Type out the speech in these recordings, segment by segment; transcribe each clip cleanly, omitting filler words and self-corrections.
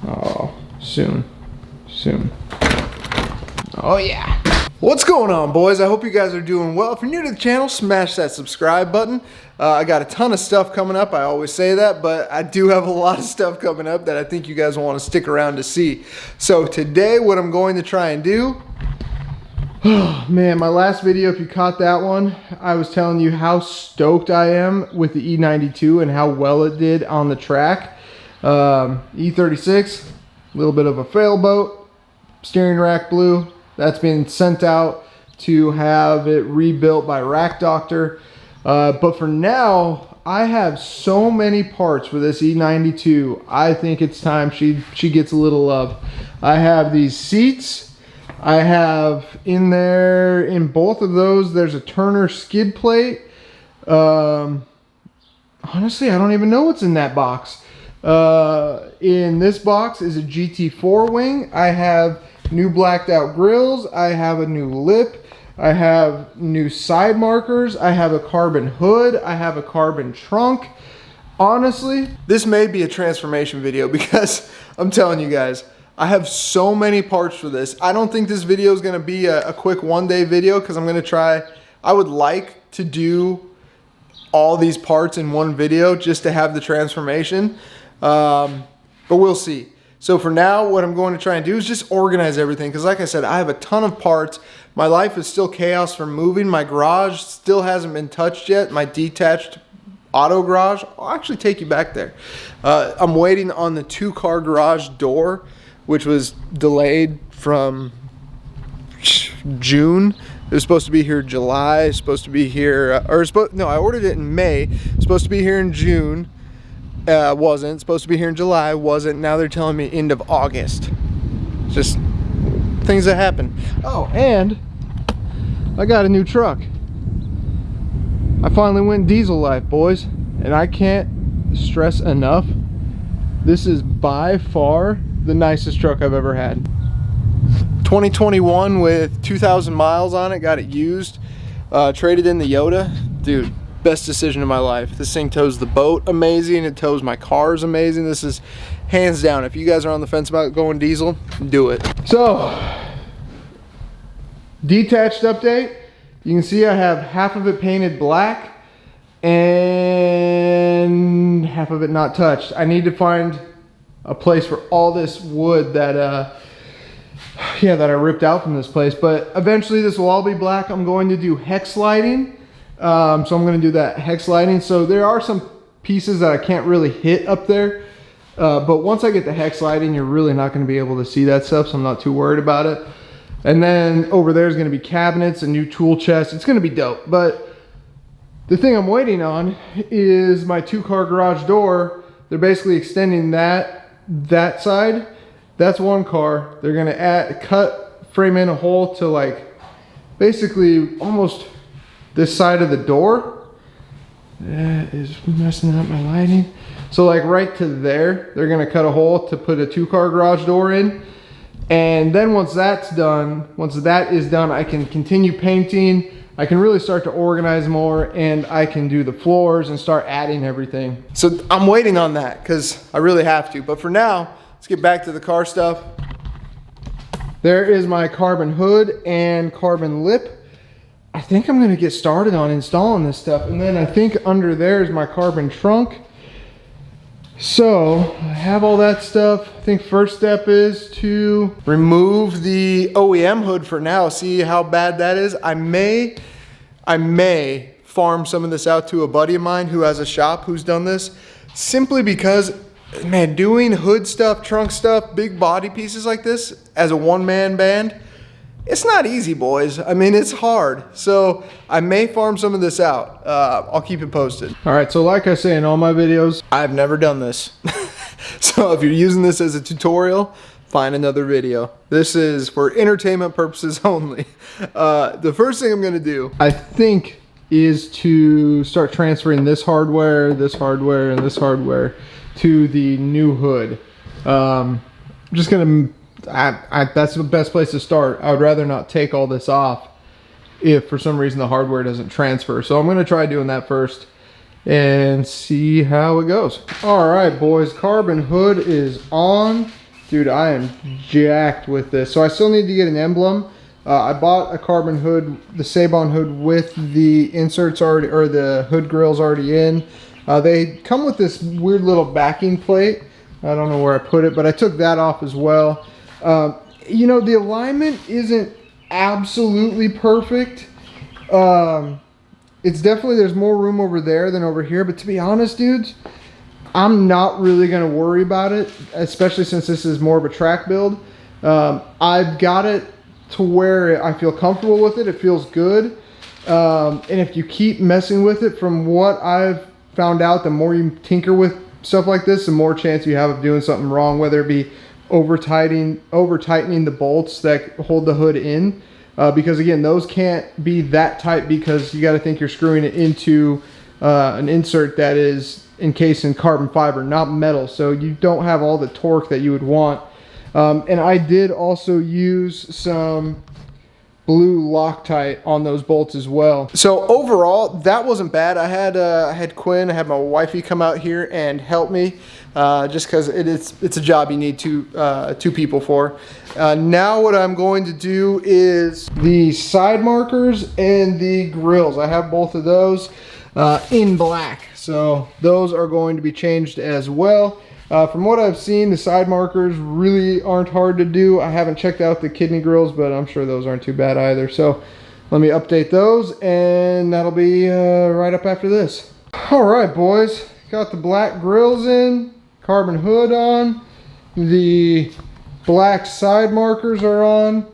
Oh, soon. Oh yeah. What's going on, boys? I hope you guys are doing well. If you're new to the channel, smash that subscribe button. I got a ton of stuff coming up. I always say that, but I do have a lot of stuff coming up that I think you guys want to stick around to see. So today, what I'm going to try and do, oh man, my last video, if you caught that one, I was telling you how stoked I am with the E92 and how well it did on the track. E36, a little bit of a fail boat, steering rack blew. That's been sent out to have it rebuilt by Rack Doctor. But for now, I have so many parts for this E92. I think it's time she gets a little love. I have these seats. I have in there, in both of those, there's a Turner skid plate. Honestly, I don't even know what's in that box. In this box is a GT4 wing. I have new blacked out grills. I have a new lip. I have new side markers. I have a carbon hood. I have a carbon trunk. Honestly, this may be a transformation video because I'm telling you guys, I have so many parts for this. I don't think this video is going to be a quick one-day video because I'm going to try. I would like to do all these parts in one video just to have the transformation, but we'll see. So for now, what I'm going to try and do is just organize everything. Because like I said, I have a ton of parts. My life is still chaos from moving. My garage still hasn't been touched yet. My detached auto garage. I'll actually take you back there. I'm waiting on the 2-car garage door, which was delayed from June. It was supposed to be here July. It's supposed to be here, no, I ordered it in May. It's supposed to be here in June. Wasn't supposed to be here in July, wasn't. Now they're telling me end of August. Just things that happen. Oh, and I got a new truck. I finally went diesel life, boys, and I can't stress enough, this is by far the nicest truck I've ever had. 2021 with 2,000 miles on it, got it used, traded in the Yoda. Dude, best decision of my life. This thing tows the boat amazing. It tows my cars amazing. This is hands down. If you guys are on the fence about going diesel, do it. So, detached update. You can see I have half of it painted black and half of it not touched. I need to find a place for all this wood that that I ripped out from this place. But eventually this will all be black. I'm going to do hex lighting. So I'm going to do that hex lighting. So there are some pieces that I can't really hit up there. But once I get the hex lighting, you're really not going to be able to see that stuff. So I'm not too worried about it. And then over there is going to be cabinets, a new tool chest. It's going to be dope. But the thing I'm waiting on is my 2-car garage door. They're basically extending that side. That's 1 car. They're going to frame in a hole to like basically almost this side of the door. That is messing up my lighting. So like right to there, they're gonna cut a hole to put a 2-car garage door in. And then once that is done, I can continue painting. I can really start to organize more, and I can do the floors and start adding everything. So I'm waiting on that because I really have to. But for now, let's get back to the car stuff. There is my carbon hood and carbon lip. I think I'm going to get started on installing this stuff. And then I think under there is my carbon trunk. So I have all that stuff. I think first step is to remove the OEM hood for now. See how bad that is. I may farm some of this out to a buddy of mine who has a shop who's done this, simply because, man, doing hood stuff, trunk stuff, big body pieces like this as a one-man band, it's not easy, boys. I mean, it's hard. So I may farm some of this out. I'll keep it posted. All right, so like I say in all my videos, I've never done this. So if you're using this as a tutorial, find another video. This is for entertainment purposes only. The first thing I'm gonna do, I think, is to start transferring this hardware, and this hardware to the new hood. I'm just gonna, that's the best place to start. I would rather not take all this off if for some reason the hardware doesn't transfer. So I'm gonna try doing that first and see how it goes. All right, boys, carbon hood is on. Dude, I am jacked with this. So I still need to get an emblem. I bought a carbon hood, the Seibon hood, with the inserts already, or the hood grills already in. They come with this weird little backing plate. I don't know where I put it, but I took that off as well. You know, the alignment isn't absolutely perfect. It's definitely, there's more room over there than over here, but to be honest, dudes, I'm not really going to worry about it, especially since this is more of a track build. I've got it to where I feel comfortable with it. It feels good. And if you keep messing with it, from what I've found out, the more you tinker with stuff like this, the more chance you have of doing something wrong, whether it be over tightening the bolts that hold the hood in. Because again, those can't be that tight, because you got to think you're screwing it into an insert that is encased in carbon fiber, not metal, so you don't have all the torque that you would want. And I did also use some blue Loctite on those bolts as well. So overall, that wasn't bad. I had Quinn, I had my wifey come out here and help me, just because it's a job you need two people for. Now what I'm going to do is the side markers and the grills. I have both of those in black, so those are going to be changed as well. From what I've seen, the side markers really aren't hard to do. I haven't checked out the kidney grills, but I'm sure those aren't too bad either. So let me update those, and that'll be right up after this. All right, boys, got the black grills in, carbon hood on, the black side markers are on.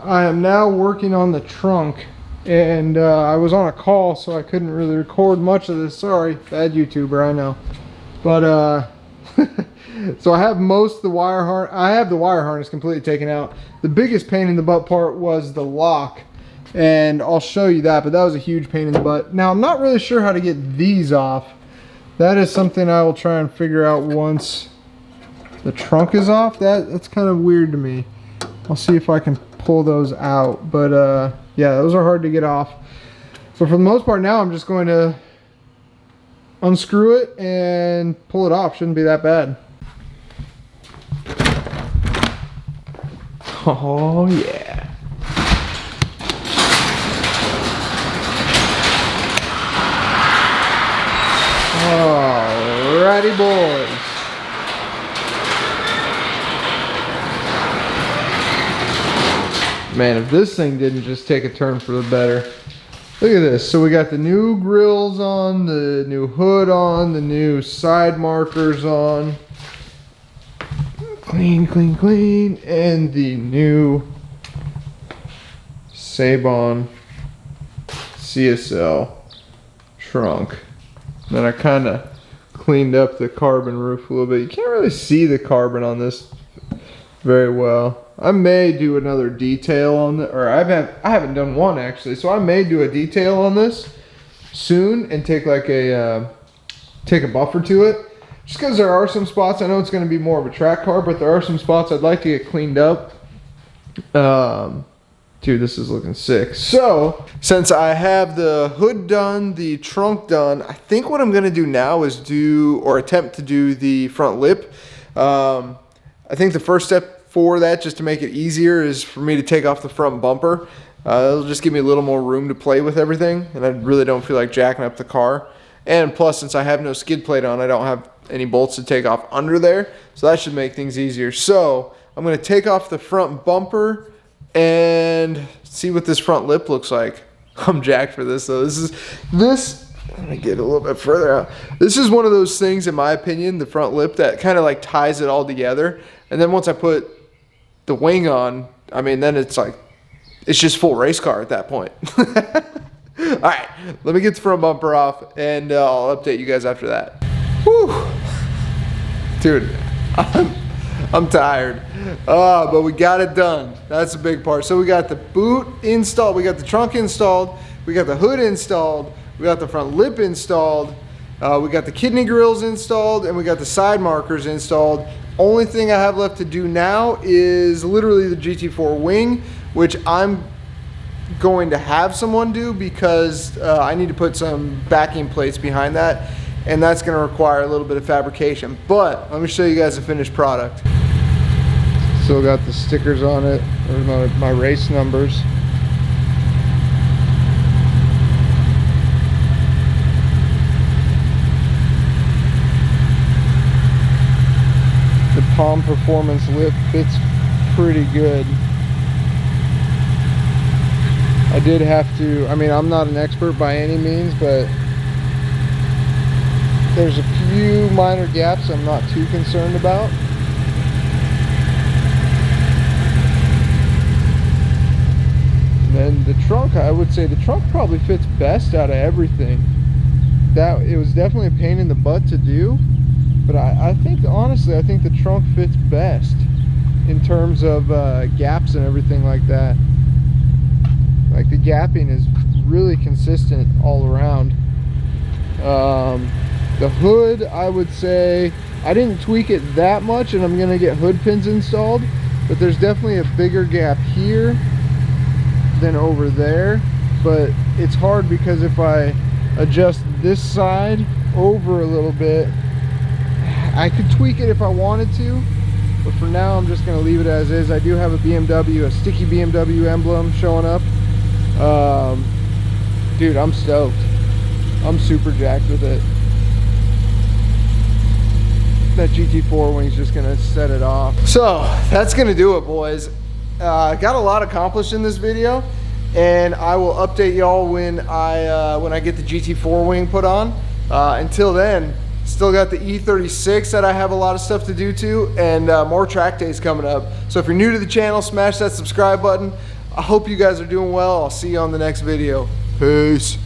I am now working on the trunk. And I was on a call, so I couldn't really record much of this. Sorry, bad YouTuber, I know. But so I have most of the wire harness. I have the wire harness completely taken out. The biggest pain in the butt part was the lock, and I'll show you that. But that was a huge pain in the butt. Now I'm not really sure how to get these off. That is something I will try and figure out once the trunk is off. That's kind of weird to me. I'll see if I can pull those out, but yeah, those are hard to get off. But for the most part now, I'm just going to unscrew it and pull it off. Shouldn't be that bad. Oh yeah. Alrighty, boys. Man, if this thing didn't just take a turn for the better. Look at this. So we got the new grills on, the new hood on, the new side markers on. Clean, clean, clean. And the new Seibon CSL trunk. Then I kind of cleaned up the carbon roof a little bit. You can't really see the carbon on this very well. I may do another detail on the, or I haven't done one actually, so I may do a detail on this soon and take like a buffer to it, just because there are some spots. I know it's going to be more of a track car, but there are some spots I'd like to get cleaned up. Dude, this is looking sick. So since I have the hood done, the trunk done, I think what I'm going to do now is attempt to do the front lip. I think the first step for that, just to make it easier, is for me to take off the front bumper. It'll just give me a little more room to play with everything, and I really don't feel like jacking up the car. And plus, since I have no skid plate on, I don't have any bolts to take off under there, so that should make things easier. So I'm going to take off the front bumper and see what this front lip looks like. I'm jacked for this though. Let me get a little bit further out. This is one of those things, in my opinion, the front lip, that kind of like ties it all together. And then once I put the wing on, I mean, then it's like, it's just full race car at that point. All right, let me get the front bumper off, and I'll update you guys after that. Whew. Dude, I'm tired. But we got it done. That's a big part. So we got the boot installed, we got the trunk installed, we got the hood installed, we got the front lip installed, we got the kidney grills installed, and we got the side markers installed. Only thing I have left to do now is literally the GT4 wing, which I'm going to have someone do, because I need to put some backing plates behind that, and that's going to require a little bit of fabrication. But let me show you guys the finished product. Still got the stickers on it, or my race numbers. The Palm Performance lip fits pretty good. I did have to, I mean, I'm not an expert by any means, but there's a few minor gaps I'm not too concerned about. And then the trunk, I would say the trunk probably fits best out of everything. It was definitely a pain in the butt to do, but I think, honestly, I think the trunk fits best in terms of gaps and everything like that. Like, the gapping is really consistent all around. The hood, I would say, I didn't tweak it that much, and I'm gonna get hood pins installed, but there's definitely a bigger gap here than over there. But it's hard because if I adjust this side over a little bit, I could tweak it if I wanted to, but for now I'm just gonna leave it as is. I do have a BMW, a sticky BMW emblem showing up. Dude, I'm stoked. I'm super jacked with it. That GT4 wing's just gonna set it off. So that's gonna do it, boys. Got a lot accomplished in this video, and I will update y'all when I get the GT4 wing put on. Until then, still got the E36 that I have a lot of stuff to do to, and more track days coming up. So if you're new to the channel, smash that subscribe button. I hope you guys are doing well. I'll see you on the next video. Peace.